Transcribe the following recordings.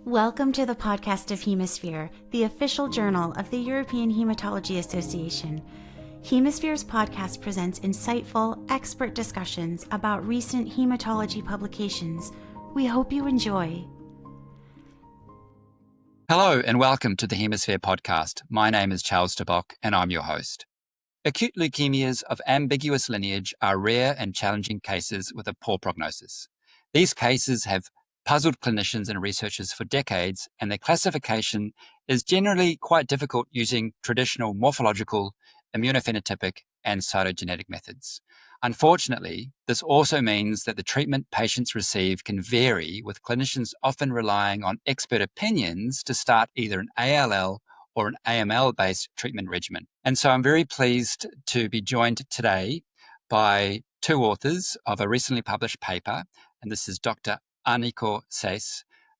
Welcome to the podcast of Hemisphere, the official journal of the European Hematology Association. Hemisphere's podcast presents insightful, expert discussions about recent hematology publications. We hope you enjoy. Hello and welcome to the Hemisphere podcast. My name is Bock and I'm your host. Acute leukemias of ambiguous lineage are rare and challenging cases with a poor prognosis. These cases have puzzled clinicians and researchers for decades, and their classification is generally quite difficult using traditional morphological, immunophenotypic, and cytogenetic methods. Unfortunately, this also means that the treatment patients receive can vary, with clinicians often relying on expert opinions to start either an ALL or an AML-based treatment regimen. And so I'm very pleased to be joined today by two authors of a recently published paper, and this is Dr. Anikó,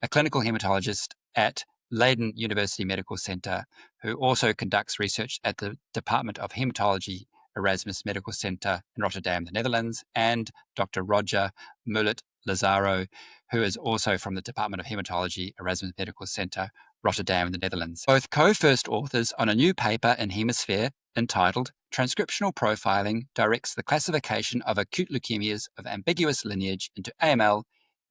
a clinical hematologist at Leiden University Medical Center, who also conducts research at the Department of Hematology, Erasmus Medical Center in Rotterdam, the Netherlands, and Dr. Roger Mulet Lázaro, who is also from the Department of Hematology, Erasmus Medical Center, Rotterdam, the Netherlands. Both co-first authors on a new paper in Hemisphere entitled Transcriptional Profiling Directs the Classification of Acute Leukemias of Ambiguous Lineage into AML,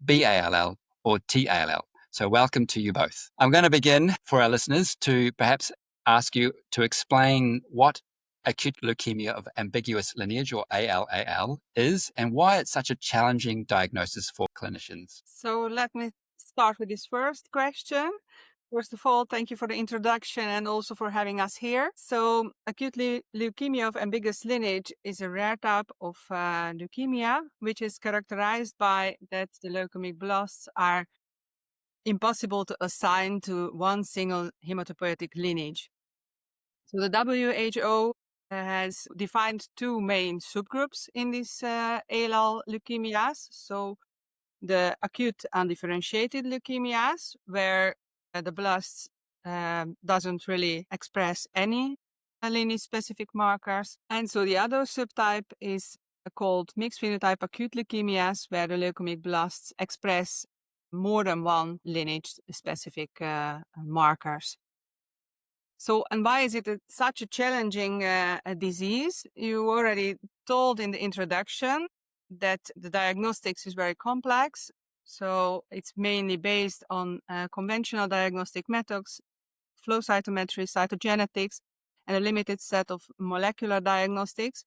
BALL, or TALL. So welcome to you both. I'm going to begin for our listeners to perhaps ask you to explain what acute leukemia of ambiguous lineage, or ALAL, is and why it's such a challenging diagnosis for clinicians. So let me start with this first question. First of all, thank you for the introduction and also for having us here. So acute leukemia of ambiguous lineage is a rare type of leukemia, which is characterized by that the leukemic blasts are impossible to assign to one single hematopoietic lineage. So the WHO has defined two main subgroups in these ALAL leukemias. So the acute undifferentiated leukemias, where the blast doesn't really express any lineage-specific markers. And so the other subtype is called mixed phenotype acute leukemias, where the leukemic blasts express more than one lineage-specific markers. So, and why is it such a challenging disease? You already told in the introduction that the diagnostics is very complex. So it's mainly based on conventional diagnostic methods, flow cytometry, cytogenetics, and a limited set of molecular diagnostics.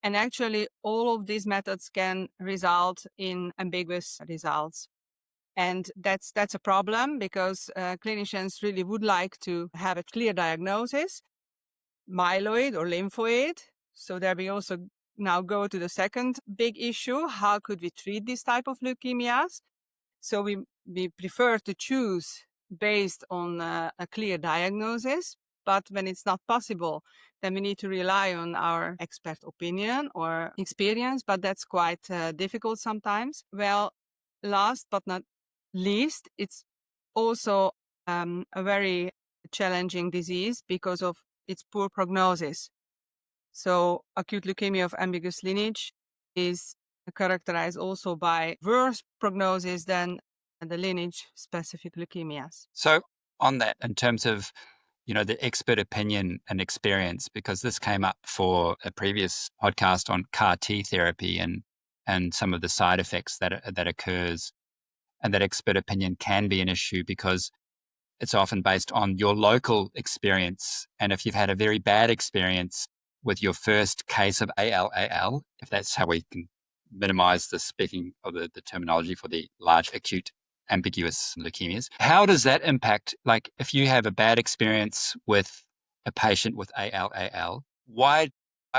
And actually, all of these methods can result in ambiguous results. And that's a problem because clinicians really would like to have a clear diagnosis, myeloid or lymphoid. So there we also now go to the second big issue. How could we treat this type of leukemias? So we prefer to choose based on a clear diagnosis. But when it's not possible, then we need to rely on our expert opinion or experience. But that's quite difficult sometimes. Well, last but not least, it's also a very challenging disease because of its poor prognosis. So acute leukemia of ambiguous lineage is characterized also by worse prognosis than the lineage-specific leukemias. So on that, in terms of the expert opinion and experience, because this came up for a previous podcast on CAR T therapy and some of the side effects that occurs, and that expert opinion can be an issue because it's often based on your local experience. And if you've had a very bad experience with your first case of ALAL, if that's how we can minimize the speaking of the terminology for the large acute ambiguous leukemias, how does that impact? Like if you have a bad experience with a patient with ALAL, why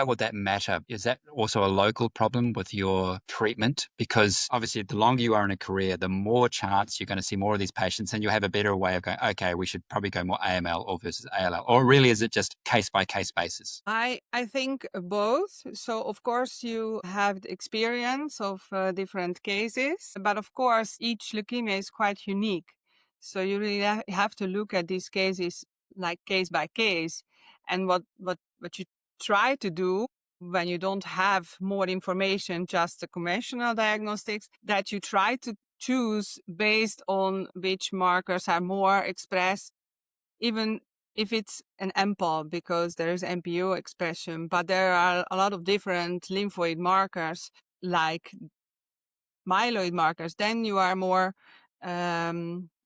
would that matter? Is that also a local problem with your treatment? Because obviously the longer you are in a career, the more chance you're going to see more of these patients, and you have a better way of going, okay, we should probably go more AML or versus ALL. Or really is it just case by case basis? I think both. So of course you have the experience of different cases, but of course each leukemia is quite unique. So you really have to look at these cases like case by case, and what you try to do when you don't have more information, just the conventional diagnostics, that you try to choose based on which markers are more expressed, even if it's an MPOL, because there is MPO expression, but there are a lot of different lymphoid markers like myeloid markers, then you are more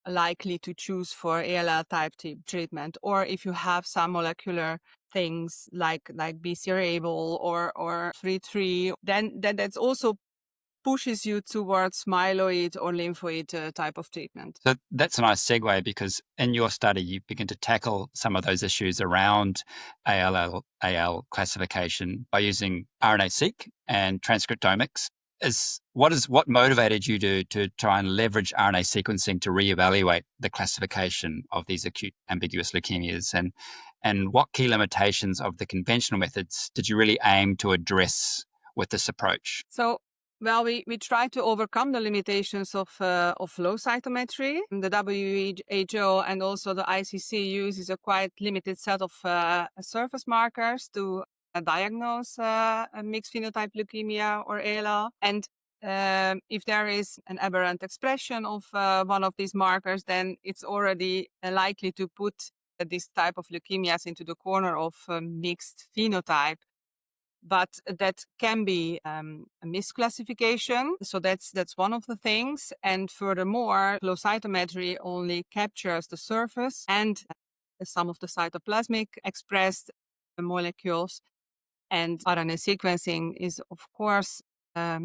likely to choose for ALL type treatment. Or if you have some molecular things like BCR-ABL or FLT3, then that's also pushes you towards myeloid or lymphoid type of treatment. So that's a nice segue, because in your study, you begin to tackle some of those issues around ALL classification by using RNA-seq and transcriptomics. What motivated you to try and leverage RNA sequencing to reevaluate the classification of these acute ambiguous leukemias, and what key limitations of the conventional methods did you really aim to address with this approach? So, well, we try to overcome the limitations of flow cytometry. The WHO and also the ICC uses a quite limited set of surface markers to diagnose a mixed phenotype leukemia or ALL. And if there is an aberrant expression of one of these markers, then it's already likely to put this type of leukemias into the corner of mixed phenotype. But that can be a misclassification. So that's one of the things. And furthermore, flow cytometry only captures the surface and some of the cytoplasmic expressed molecules. And RNA sequencing is, of course, a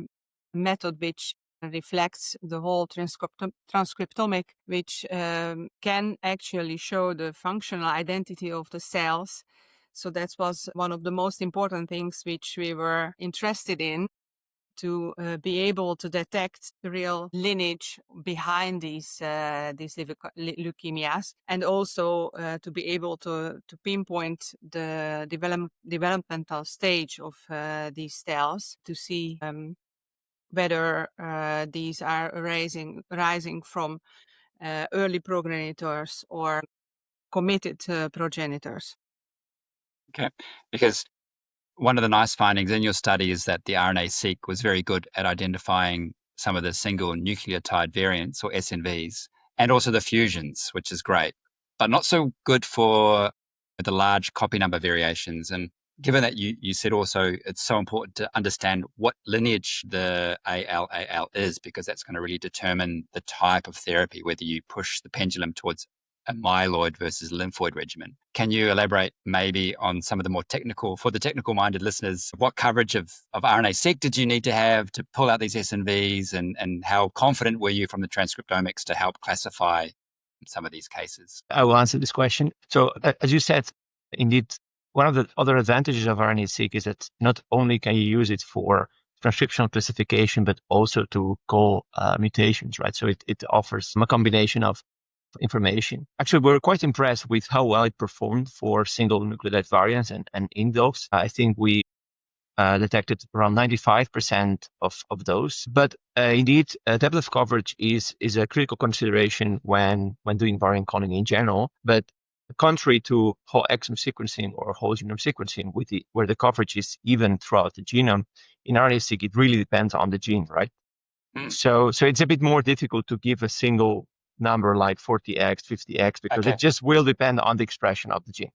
method which reflects the whole transcriptomic, which can actually show the functional identity of the cells. So that was one of the most important things which we were interested in, to be able to detect the real lineage behind these leukemias, and also to be able to pinpoint the developmental stage of these cells, to see whether these are rising from early progenitors or committed progenitors. Okay, because one of the nice findings in your study is that the RNA-seq was very good at identifying some of the single nucleotide variants, or SNVs, and also the fusions, which is great, but not so good for the large copy number variations. And given that you said also it's so important to understand what lineage the ALAL is, because that's going to really determine the type of therapy, whether you push the pendulum towards a myeloid versus lymphoid regimen. Can you elaborate maybe on some of the more technical, for the technical-minded listeners, what coverage of RNA-seq did you need to have to pull out these SNVs, and how confident were you from the transcriptomics to help classify some of these cases? I will answer this question. So as you said, indeed, one of the other advantages of RNA-seq is that not only can you use it for transcriptional classification, but also to call mutations, right? So it offers a combination of information. Actually, we're quite impressed with how well it performed for single nucleotide variants and in those. I think we detected around 95% of those. But indeed, depth of coverage is a critical consideration when doing variant calling in general. But contrary to whole exome sequencing or whole genome sequencing, where the coverage is even throughout the genome, in RNA-seq it really depends on the gene, right? So it's a bit more difficult to give a single number like 40x, 50x, because it just will depend on the expression of the gene.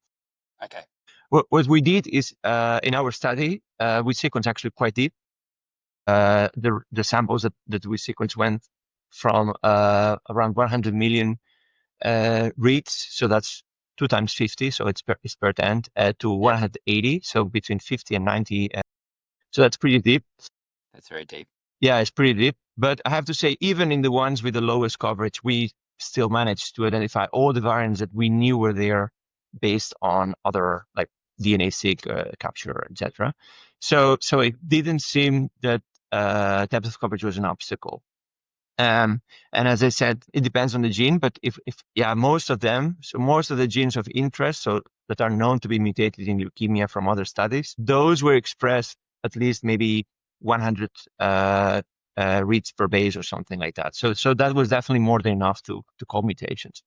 Okay. What we did is in our study, we sequenced actually quite deep. The samples that we sequenced went from around 100 million reads, so that's 2 times 50, so it's per 10, to 180, so between 50 and 90. So that's pretty deep. That's very deep. Yeah, it's pretty deep. But I have to say, even in the ones with the lowest coverage, we still managed to identify all the variants that we knew were there based on other like DNA-seq capture, etc. So it didn't seem that depth of coverage was an obstacle. And as I said, it depends on the gene. But if most of the genes of interest, so that are known to be mutated in leukemia from other studies, those were expressed at least maybe 100 reads per base or something like that. So that was definitely more than enough to call mutations.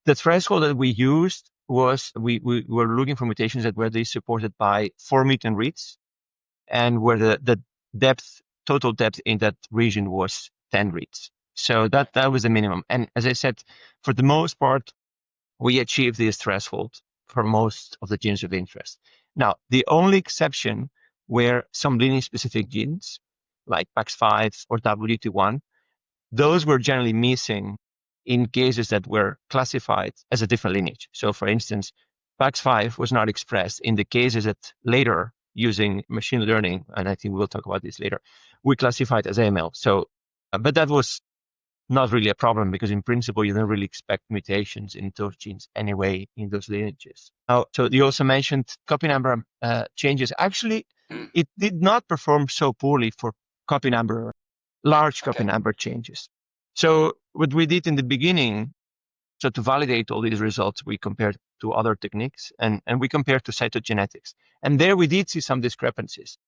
The threshold that we used was we were looking for mutations that were supported by 4 mutant reads, and where the total depth in that region was 10 reads. So that was the minimum. And as I said, for the most part, we achieved this threshold for most of the genes of interest. Now, the only exception were some lineage-specific genes, like PAX5 or WT1. Those were generally missing in cases that were classified as a different lineage. So, for instance, PAX5 was not expressed in the cases that later, using machine learning, and I think we'll talk about this later, we classified as AML. So, but that was not really a problem because in principle, you don't really expect mutations in those genes anyway in those lineages. Now, so you also mentioned copy number changes. Actually, it did not perform so poorly for large copy number changes. So what we did in the beginning, so to validate all these results, we compared to other techniques and we compared to cytogenetics. And there we did see some discrepancies.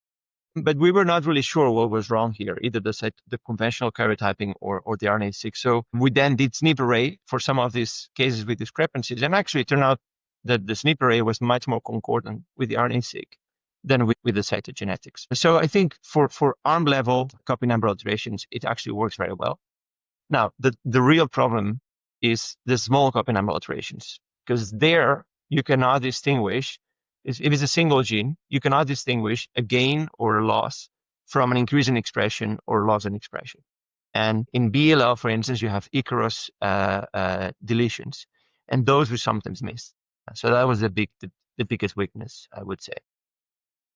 But we were not really sure what was wrong here, either the conventional karyotyping or the RNA-seq. So we then did SNP array for some of these cases with discrepancies. And actually it turned out that the SNP array was much more concordant with the RNA-seq than with the cytogenetics. So I think for arm level copy number alterations, it actually works very well. Now, the real problem is the small copy number alterations, because there you cannot distinguish. If it's a single gene, you cannot distinguish a gain or a loss from an increase in expression or loss in expression. And in BLL, for instance, you have Icarus deletions, and those were sometimes missed. So that was the biggest weakness, I would say.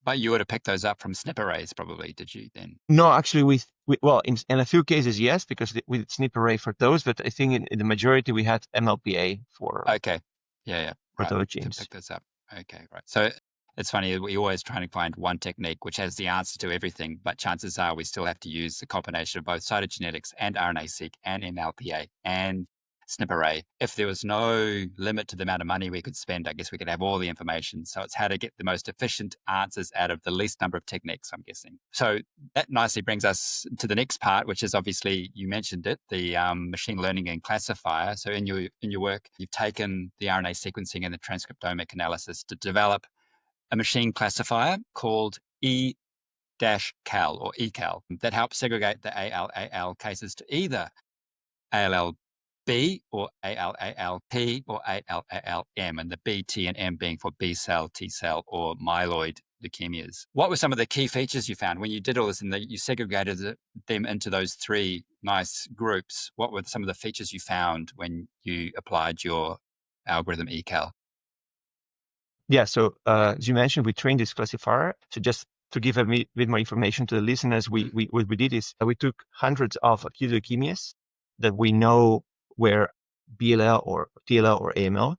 But you would have picked those up from SNP arrays, probably, did you then? No, actually, in a few cases, yes, because we did SNP array for those, but I think in the majority we had MLPA for okay, yeah, for those genes. To pick this up. Okay, right. So it's funny, we're always trying to find one technique which has the answer to everything, but chances are we still have to use the combination of both cytogenetics and RNA-seq and MLPA and SNP array. If there was no limit to the amount of money we could spend, I guess we could have all the information. So it's how to get the most efficient answers out of the least number of techniques, I'm guessing. So that nicely brings us to the next part, which is obviously, you mentioned it, the machine learning and classifier. So in your work, you've taken the RNA sequencing and the transcriptomic analysis to develop a machine classifier called E-cal or ECAL that helps segregate the ALAL cases to either ALL B or ALALP or ALALM, and the B, T, and M being for B cell, T cell, or myeloid leukemias. What were some of the key features you found when you did all this and you segregated them into those three nice groups? What were some of the features you found when you applied your algorithm ECAL? Yeah, so as you mentioned, we trained this classifier. So just to give a bit more information to the listeners, what we did is we took hundreds of acute leukemias that we know were BLL or TLL or AML,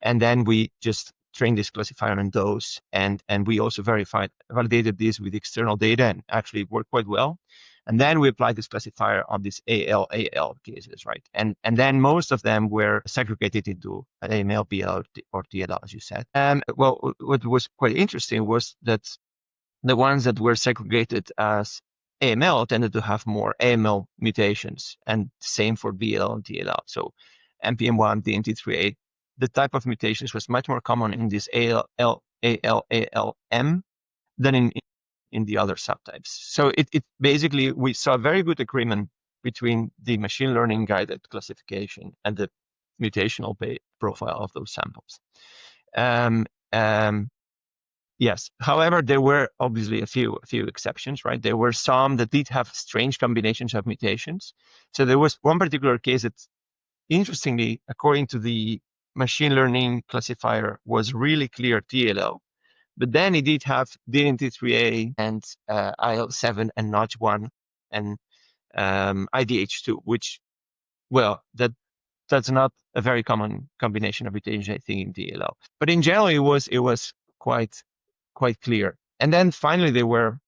and then we just trained this classifier on those, and we also validated this with external data, and actually worked quite well. And then we applied this classifier on these AL cases, right? And then most of them were segregated into AML, BL, or TLL, as you said. Well, what was quite interesting was that the ones that were segregated as AML tended to have more AML mutations, and same for BL and TLL. So NPM1, DNT3A, the type of mutations was much more common in this ALM than in the other subtypes. So it basically, we saw very good agreement between the machine learning guided classification and the mutational profile of those samples. Yes. However, there were obviously a few exceptions, right? There were some that did have strange combinations of mutations. So there was one particular case that, interestingly, according to the machine learning classifier, was really clear TLL. But then it did have DNT3A and IL-7 and Notch1 and IDH2, which, well, that's not a very common combination of mutations, I think, in DLL. But in general, it was quite clear. And then finally, there were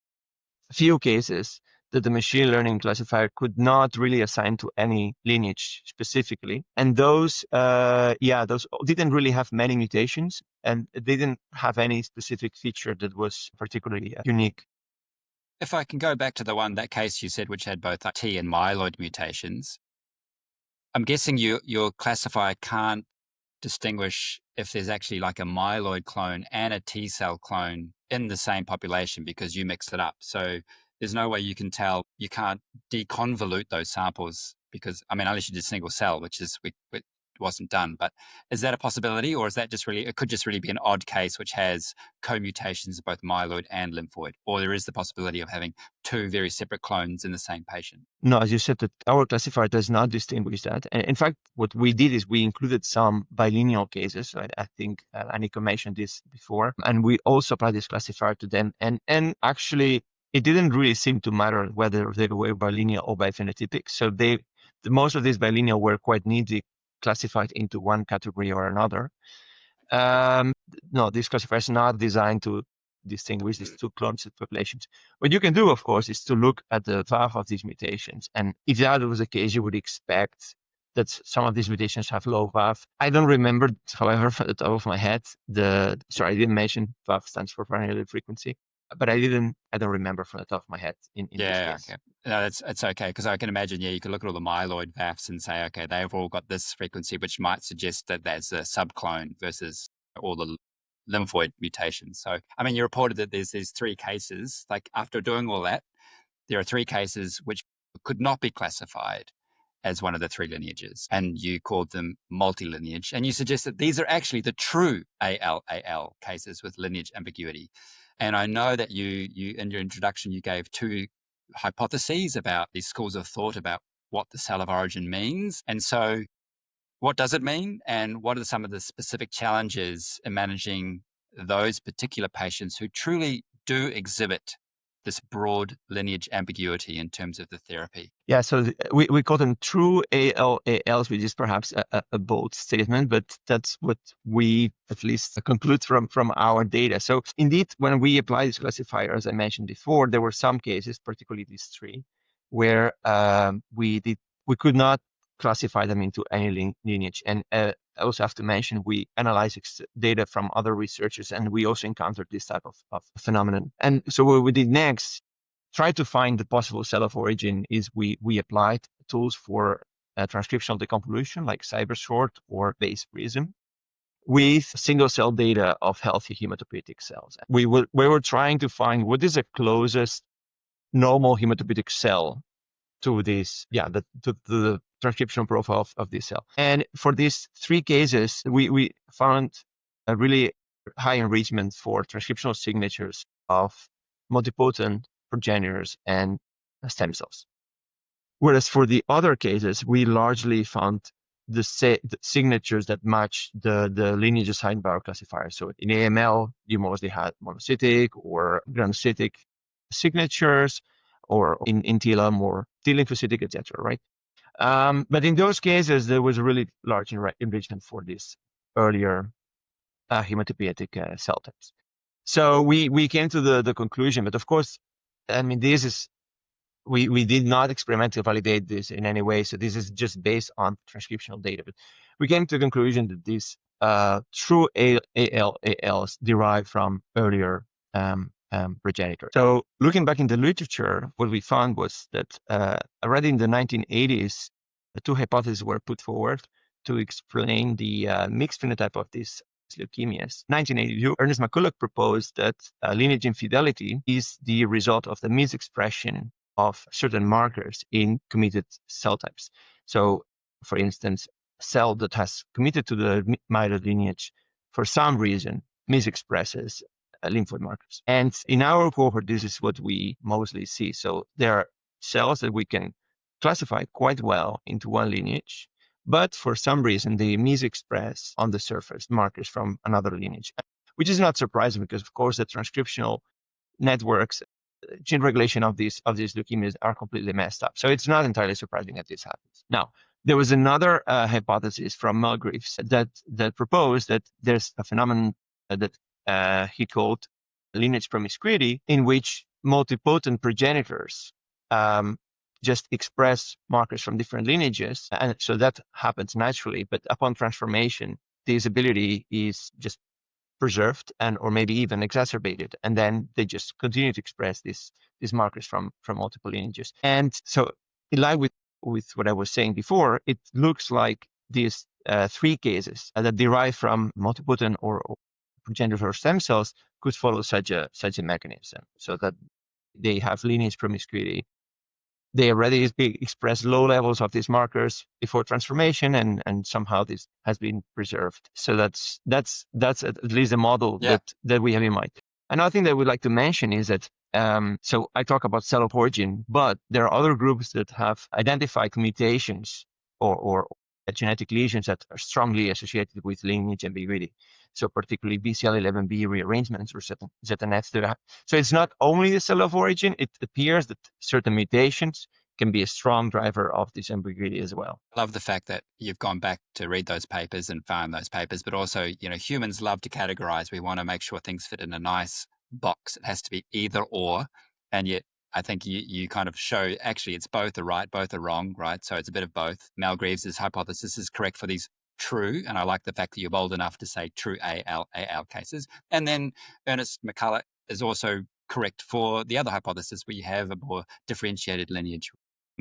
a few cases that the machine learning classifier could not really assign to any lineage specifically. And those didn't really have many mutations, and they didn't have any specific feature that was particularly unique. If I can go back to that case you said, which had both T and myeloid mutations, I'm guessing your classifier can't distinguish if there's actually like a myeloid clone and a T cell clone in the same population because you mixed it up. So there's no way you can tell. You can't deconvolute those samples because, I mean, unless you did single cell, which wasn't done. But is that a possibility, or is that just really, it could just really be an odd case which has co-mutations of both myeloid and lymphoid, or there is the possibility of having two very separate clones in the same patient? No, as you said, that our classifier does not distinguish that. And in fact, what we did is we included some bilineal cases. I think Anikó mentioned this before, and we also applied this classifier to them. And actually, it didn't really seem to matter whether they were bilineal or biphenotypic. So most of these bilineal were quite neatly classified into one category or another. No, this classifier is not designed to distinguish these two clones of populations. What you can do, of course, is to look at the VAF of these mutations. And if that was the case, you would expect that some of these mutations have low VAF. I don't remember, however, from the top of my head, sorry, I didn't mention VAF stands for variant allele frequency, but I don't remember from the top of my head in this case. Okay. No, it's okay, because I can imagine, you could look at all the myeloid VAFs and say, okay, they've all got this frequency, which might suggest that there's a subclone versus all the lymphoid mutations. So, I mean, you reported that there's these 3 cases. Like, after doing all that, there are 3 cases which could not be classified as one of the 3 lineages, and you called them multi-lineage, and you suggest that these are actually the true ALAL cases with lineage ambiguity. And I know that you in your introduction, you gave 2 hypotheses about these schools of thought about what the cell of origin means. And so what does it mean? And what are some of the specific challenges in managing those particular patients who truly do exhibit this broad lineage ambiguity in terms of the therapy? Yeah, so we call them true ALALs, which is perhaps a bold statement, but that's what we at least conclude from our data. So indeed, when we apply this classifier, as I mentioned before, there were some cases, particularly these 3, where we could not classify them into any lineage. And I also have to mention, we analyzed data from other researchers, and we also encountered this type of phenomenon. And so what we did next, try to find the possible cell of origin, is we applied tools for transcriptional deconvolution like CyberSort or Base Prism with single cell data of healthy hematopoietic cells. We were trying to find what is the closest normal hematopoietic cell to this, to the transcription profile of this cell. And for these 3 cases, we found a really high enrichment for transcriptional signatures of multipotent progenitors and stem cells. Whereas for the other cases, we largely found the signatures that match the lineage assigned by our classifier. So in AML, you mostly had monocytic or granulocytic signatures, or in TLA more T-lymphocytic, etc. Right? But in those cases, there was a really large enrichment for this earlier hematopoietic cell types. So we came to the conclusion, but of course, I mean, this is, we did not experimentally validate this in any way. So this is just based on transcriptional data. But we came to the conclusion that these true ALALs derive from earlier progenitor. So looking back in the literature, what we found was that already in the 1980s, 2 hypotheses were put forward to explain the mixed phenotype of these leukemias. 1982, Ernest McCulloch proposed that lineage infidelity is the result of the misexpression of certain markers in committed cell types. So, for instance, a cell that has committed to the myeloid lineage for some reason misexpresses lymphoid markers. And in our cohort, this is what we mostly see. So there are cells that we can classify quite well into one lineage, but for some reason they misexpress on the surface markers from another lineage, which is not surprising because, of course, the transcriptional networks, gene regulation of these leukemias are completely messed up. So it's not entirely surprising that this happens. Now, there was another hypothesis from Mulgreaves that proposed that there's a phenomenon that he called lineage promiscuity, in which multipotent progenitors just express markers from different lineages. And so that happens naturally, but upon transformation, this ability is just preserved and or maybe even exacerbated. And then they just continue to express these markers from multiple lineages. And so in line with what I was saying before, it looks like these 3 cases that derive from multipotent or progenitor stem cells could follow such a mechanism. So that they have lineage promiscuity. They already express low levels of these markers before transformation, and somehow this has been preserved. So that's at least a model that we have in mind. Another thing that we'd like to mention is that so I talk about cell of origin, but there are other groups that have identified mutations or genetic lesions that are strongly associated with lineage ambiguity. So particularly BCL11B rearrangements or ZNF2. So it's not only the cell of origin, it appears that certain mutations can be a strong driver of this ambiguity as well. I love the fact that you've gone back to read those papers and found those papers, but also, humans love to categorize. We want to make sure things fit in a nice box. It has to be either or. And yet I think you kind of show actually it's both are right, both are wrong, right? So it's a bit of both. Malgreaves' hypothesis is correct for these true, and I like the fact that you're bold enough to say true AL cases. And then Ernest McCulloch is also correct for the other hypothesis where you have a more differentiated lineage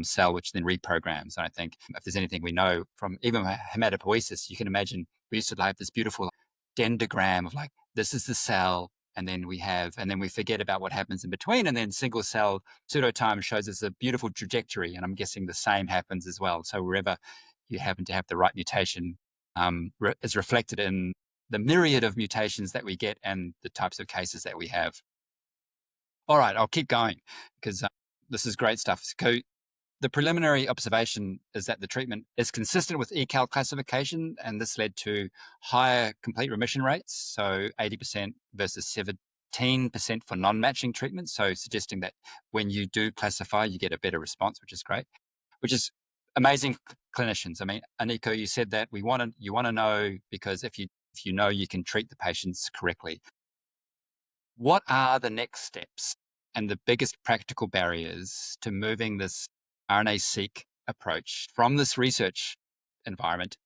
cell, which then reprograms. And I think if there's anything we know from even hematopoiesis, you can imagine we used to have this beautiful dendrogram of like, this is the cell, and then we forget about what happens in between. And then single cell pseudotime shows us a beautiful trajectory. And I'm guessing the same happens as well. So wherever you happen to have the right mutation is reflected in the myriad of mutations that we get and the types of cases that we have. All right, I'll keep going because this is great stuff. So the preliminary observation is that the treatment is consistent with ECAL classification, and this led to higher complete remission rates, so 80% versus 17% for non-matching treatment, so suggesting that when you do classify, you get a better response, which is great, which is amazing clinicians. I mean, Anikó, you said that you want to know because if you know, you can treat the patients correctly. What are the next steps and the biggest practical barriers to moving this RNA-seq approach from this research environment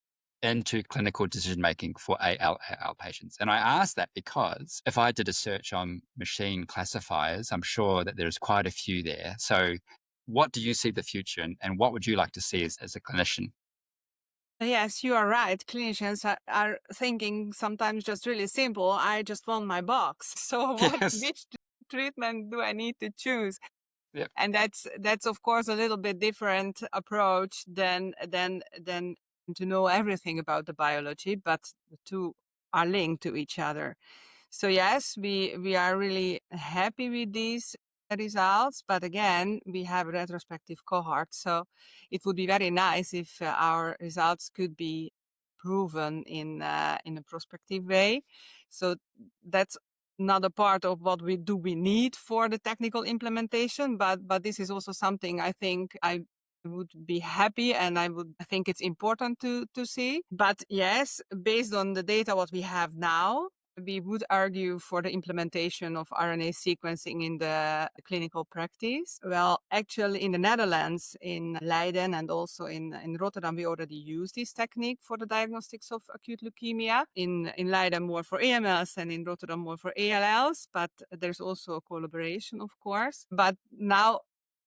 into clinical decision-making for ALL patients? And I ask that because if I did a search on machine classifiers, I'm sure that there's quite a few there. So what do you see the future and what would you like to see as a clinician? Yes, you are right. Clinicians are thinking sometimes just really simple. I just want my box. So which treatment do I need to choose? Yep. And that's of course a little bit different approach than to know everything about the biology, but the two are linked to each other. So yes, we are really happy with these results, but again, we have a retrospective cohort, so it would be very nice if our results could be proven in a prospective way. So that's not a part of what we need for the technical implementation, but this is also something I think I would be happy and I think it's important to see. But yes, based on the data what we have now, we would argue for the implementation of RNA sequencing in the clinical practice. Well, actually in the Netherlands, in Leiden and also in Rotterdam, we already use this technique for the diagnostics of acute leukemia. In Leiden more for AMLs and in Rotterdam more for ALLs, but there's also a collaboration, of course. But now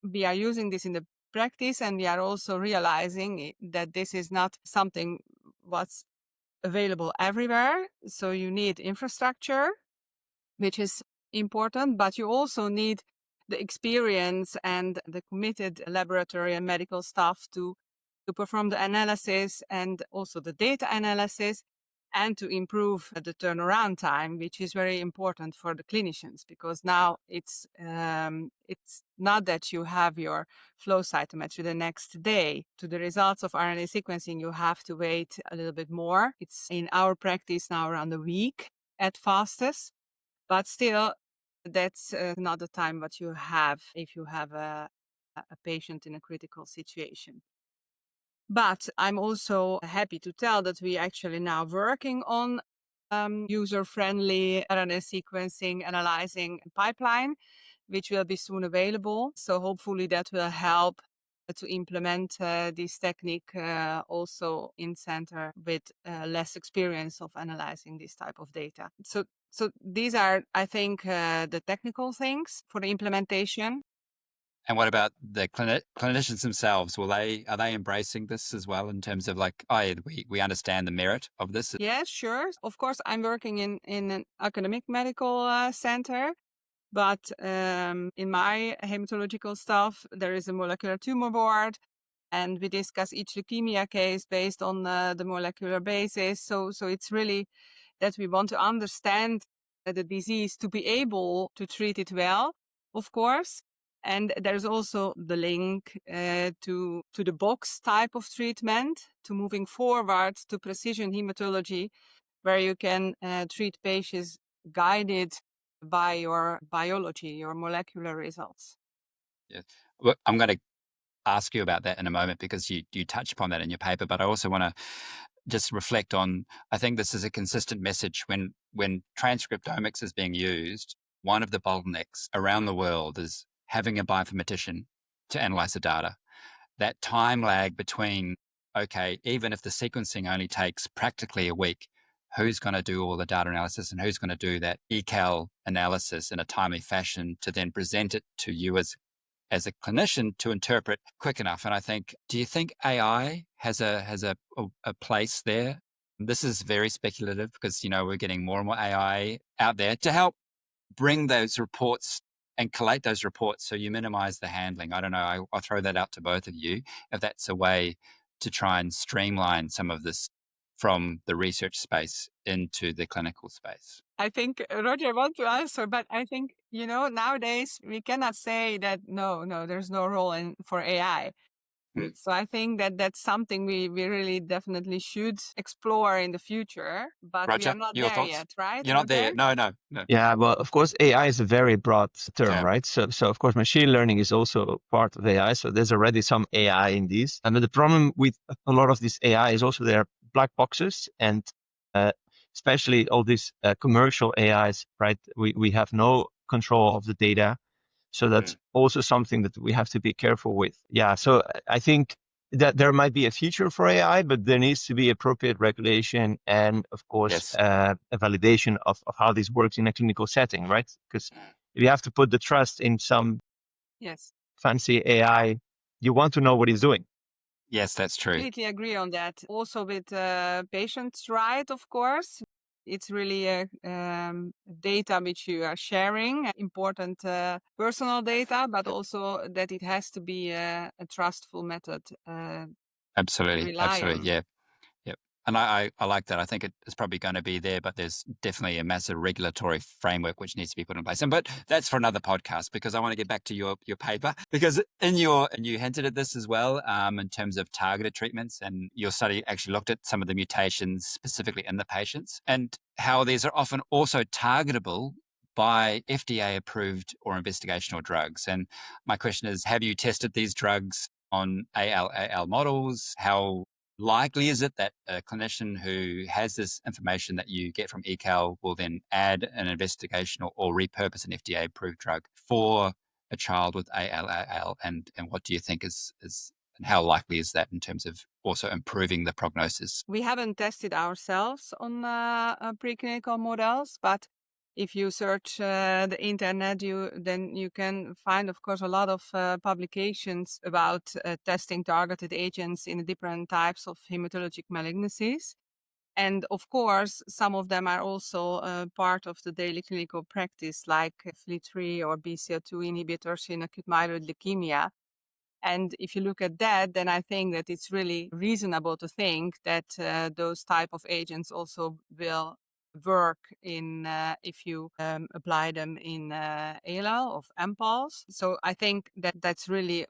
we are using this in the practice and we are also realizing that this is not something what's available everywhere. So you need infrastructure, which is important, but you also need the experience and the committed laboratory and medical staff to perform the analysis and also the data analysis and to improve the turnaround time, which is very important for the clinicians, because now it's not that you have your flow cytometry the next day. To the results of RNA sequencing, you have to wait a little bit more. It's in our practice now around a week at fastest, but still that's not the time that you have if you have a patient in a critical situation. But I'm also happy to tell that we actually now working on user-friendly RNA sequencing analyzing pipeline, which will be soon available. So hopefully that will help to implement this technique also in center with less experience of analyzing this type of data. So these are, I think, the technical things for the implementation. And what about the clinicians themselves? Are they embracing this as well in terms of like, we understand the merit of this? Yes, sure. Of course, I'm working in an academic medical center. But in my hematological stuff, there is a molecular tumor board, and we discuss each leukemia case based on the molecular basis. So it's really that we want to understand the disease to be able to treat it well, of course. And there's also the link to the box type of treatment, to moving forward to precision hematology, where you can treat patients guided by your biology, your molecular results. Yeah. Well, I'm going to ask you about that in a moment because you touch upon that in your paper, but I also want to just reflect on, I think this is a consistent message when transcriptomics is being used. One of the bottlenecks around the world is having a bioinformatician to analyze the data. That time lag between, okay, even if the sequencing only takes practically a week, who's going to do all the data analysis and who's going to do that eCal analysis in a timely fashion to then present it to you as a clinician to interpret quick enough? And I think, do you think AI has a place there? This is very speculative because, we're getting more and more AI out there to help bring those reports and collate those reports so you minimize the handling. I don't know. I'll throw that out to both of you if that's a way to try and streamline some of this from the research space into the clinical space. I think Roger wants to answer, but I think, nowadays we cannot say that no, there's no role for AI. So I think that that's something we really definitely should explore in the future, but we Roger, are not your there thoughts? yet, right? You're not there Roger? yet. No. Yeah, well, of course, AI is a very broad term, right? So of course, machine learning is also part of AI. So there's already some AI in these. And the problem with a lot of this AI is also there are black boxes, and especially all these commercial AIs, right? We have no control of the data. So that's also something that we have to be careful with. Yeah, so I think that there might be a future for AI, but there needs to be appropriate regulation and, of course, Yes. a validation of how this works in a clinical setting, right? Because if you have to put the trust in some fancy AI, you want to know what he's doing. Yes, that's true. Completely agree on that. Also with patients' right, of course. It's really data which you are sharing, important personal data, but also that it has to be a trustful method. Absolutely. Rely on. Yeah. Yep. And I like that. I think it's probably going to be there, but there's definitely a massive regulatory framework which needs to be put in place. But that's for another podcast because I want to get back to your paper, because and you hinted at this as well, in terms of targeted treatments, and your study actually looked at some of the mutations specifically in the patients and how these are often also targetable by FDA approved or investigational drugs. And my question is, have you tested these drugs on ALAL models? How likely is it that a clinician who has this information that you get from eCal will then add an investigational or repurpose an FDA approved drug for a child with ALAL? And what do you think is and how likely is that in terms of also improving the prognosis? We haven't tested ourselves on preclinical models, but if you search the internet, then you can find, of course, a lot of publications about testing targeted agents in different types of hematologic malignancies. And of course, some of them are also part of the daily clinical practice, like FLT3 or BCL2 inhibitors in acute myeloid leukemia. And if you look at that, then I think that it's really reasonable to think that those type of agents also will work in if you apply them in ALAL of MPALs. So I think that that's really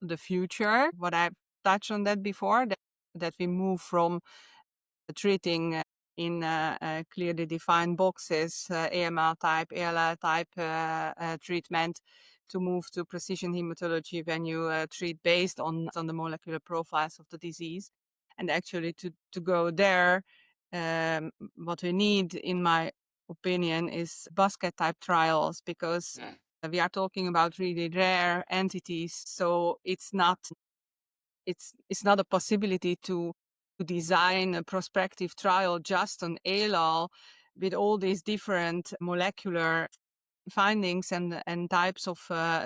the future. What I've touched on that before, that we move from treating in clearly defined boxes, AML type, ALL type treatment, to move to precision hematology when you treat based on the molecular profiles of the disease. And actually to go there, what we need, in my opinion, is basket type trials, because we are talking about really rare entities. So it's not a possibility to design a prospective trial just on ALAL with all these different molecular findings and types of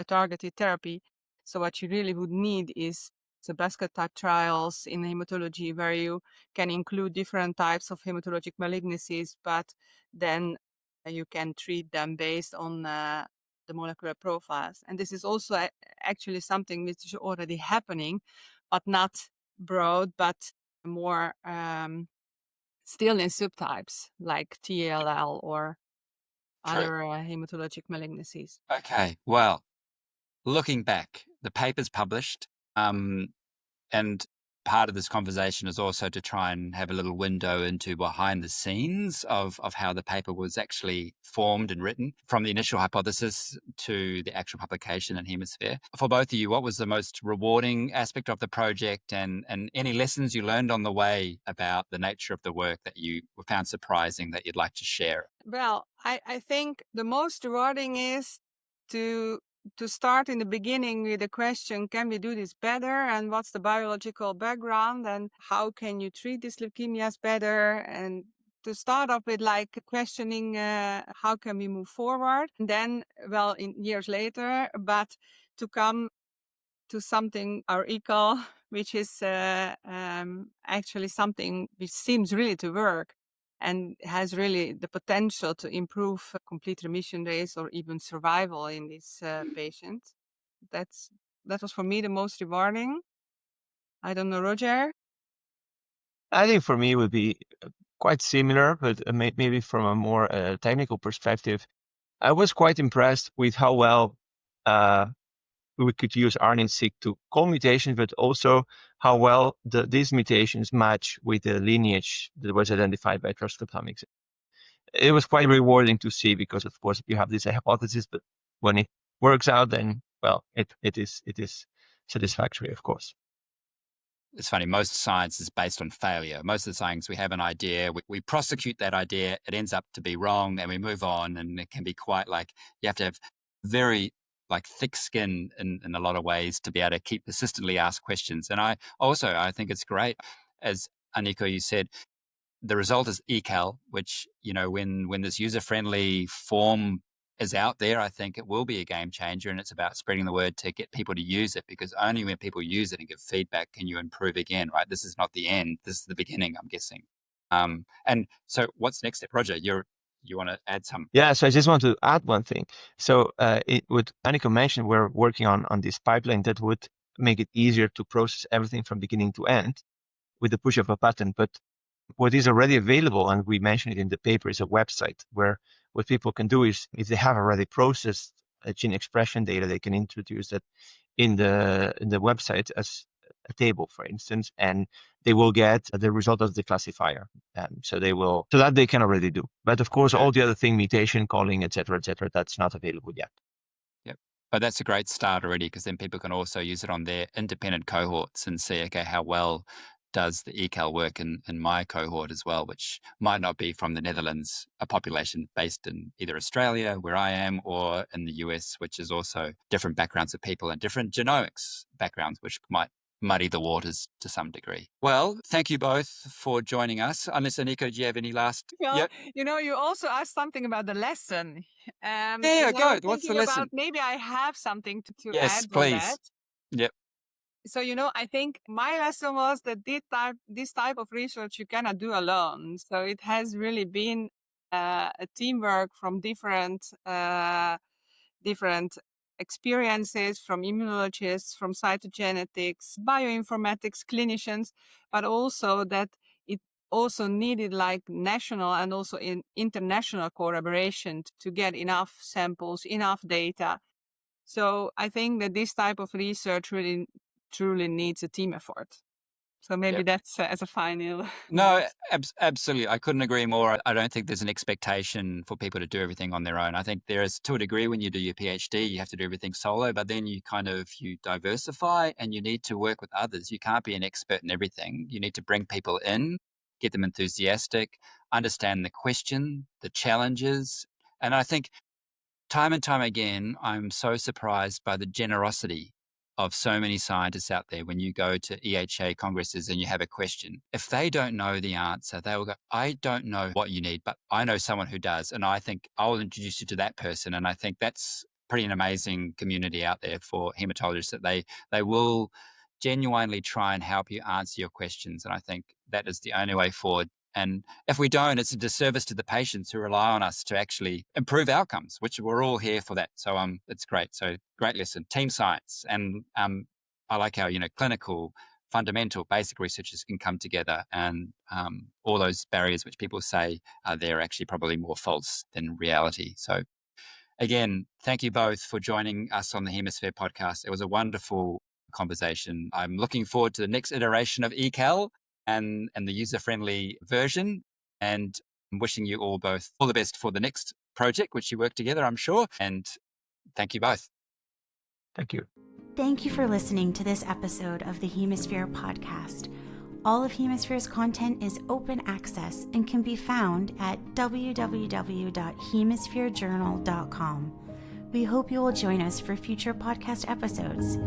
targeted therapy. So what you really would need is the basket type trials in hematology, where you can include different types of hematologic malignancies, but then you can treat them based on the molecular profiles. And this is also actually something which is already happening, but not broad, but more still in subtypes like ALAL or other hematologic malignancies. Okay, well, looking back, the paper's published, and part of this conversation is also to try and have a little window into behind the scenes of how the paper was actually formed and written, from the initial hypothesis to the actual publication in Hemisphere. For both of you, what was the most rewarding aspect of the project, and any lessons you learned on the way about the nature of the work that you found surprising that you'd like to share? Well, I think the most rewarding is to start in the beginning with the question, can we do this better? And what's the biological background? And how can you treat these leukemias better? And to start off with like questioning, how can we move forward? And then, well, in years later, but to come to something, our equal, which is actually something which seems really to work and has really the potential to improve complete remission rates or even survival in these patients. That was for me the most rewarding. I don't know, Roger? I think for me it would be quite similar, but maybe from a more technical perspective. I was quite impressed with how well we could use RNA-seq to call mutations, but also how well these mutations match with the lineage that was identified by Transcriptomics. It was quite rewarding to see, because of course you have this hypothesis, but when it works out, then well, it is satisfactory, of course. It's funny, most science is based on failure. Most of the science, we have an idea, we prosecute that idea, it ends up to be wrong, and we move on, and it can be quite like, you have to have very like thick skin in a lot of ways to be able to keep persistently ask questions. And I think it's great, as Anikó, you said, the result is eCal, which, when this user-friendly form is out there, I think it will be a game changer, and it's about spreading the word to get people to use it, because only when people use it and give feedback can you improve again, right? This is not the end. This is the beginning, I'm guessing. And so what's next step, Roger? You want to add some? Yeah, so I just want to add one thing. So what Anikó mentioned, we're working on this pipeline that would make it easier to process everything from beginning to end with the push of a button. But what is already available, and we mentioned it in the paper, is a website where what people can do is, if they have already processed gene expression data, they can introduce that in the website as a table, for instance, and they will get the result of the classifier. So that they can already do. But of course, all the other thing, mutation calling, et cetera, that's not available yet. Yep. But that's a great start already, because then people can also use it on their independent cohorts and see, okay, how well does the eCal work in my cohort as well, which might not be from the Netherlands, a population based in either Australia, where I am, or in the US, which is also different backgrounds of people and different genomics backgrounds, which might muddy the waters to some degree. Well, thank you both for joining us. Unless, Anikó, do you have any last? Well, Yep. you also asked something about the lesson. Yeah, go. What's the lesson? Maybe I have something to Yes, add please. on that. Yep. So, I think my lesson was that this type of research you cannot do alone. So it has really been a teamwork from different experiences, from immunologists, from cytogenetics, bioinformatics, clinicians, but also that it also needed like national and also in international collaboration to get enough samples, enough data. So I think that this type of research really truly needs a team effort. So maybe that's as a final. No, absolutely. I couldn't agree more. I don't think there's an expectation for people to do everything on their own. I think there is, to a degree, when you do your PhD, you have to do everything solo, but then you diversify and you need to work with others. You can't be an expert in everything. You need to bring people in, get them enthusiastic, understand the question, the challenges. And I think time and time again, I'm so surprised by the generosity of so many scientists out there. When you go to EHA congresses and you have a question, if they don't know the answer, they will go, I don't know what you need, but I know someone who does. And I think I'll introduce you to that person. And I think that's pretty an amazing community out there for hematologists, that they will genuinely try and help you answer your questions. And I think that is the only way forward. And if we don't, it's a disservice to the patients who rely on us to actually improve outcomes, which we're all here for that. So it's great. So great lesson, team science. And I like how, clinical, fundamental, basic researchers can come together, and all those barriers which people say are there are actually probably more false than reality. So again, thank you both for joining us on the Hemisphere podcast. It was a wonderful conversation. I'm looking forward to the next iteration of eCal and the user-friendly version. And I'm wishing you all both all the best for the next project, which you work together, I'm sure. And thank you both. Thank you. Thank you for listening to this episode of the Hemisphere podcast. All of Hemisphere's content is open access and can be found at www.hemispherejournal.com. We hope you will join us for future podcast episodes.